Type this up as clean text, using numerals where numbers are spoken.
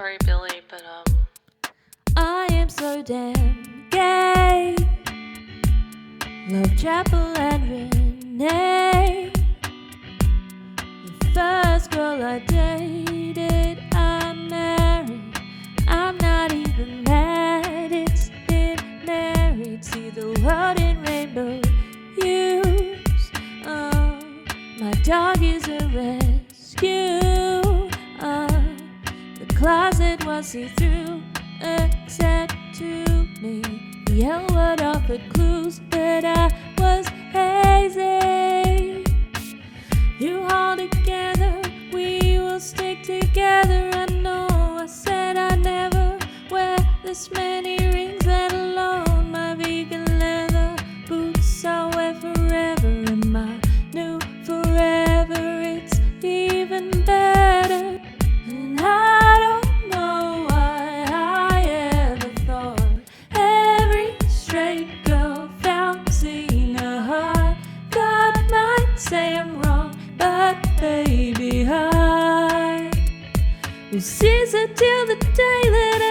sorry, Billie, but I am so damn gay. Love Chapel and Renee. The first girl I dated, I married. I'm not even mad, it's been married. See the world in rainbow hues. My dog is a rescue. The closet was see-through, except to me. The L word offered clues, but I was hazy. You all together, we will stick together. I know I said I never wear this many rings, let alone my vegan leather boots. I'll wear forever, and my new forever, it's even better. And I don't know why I ever thought every straight girl found seeing a hot God might say I'm wrong, but baby I will seize it till the day that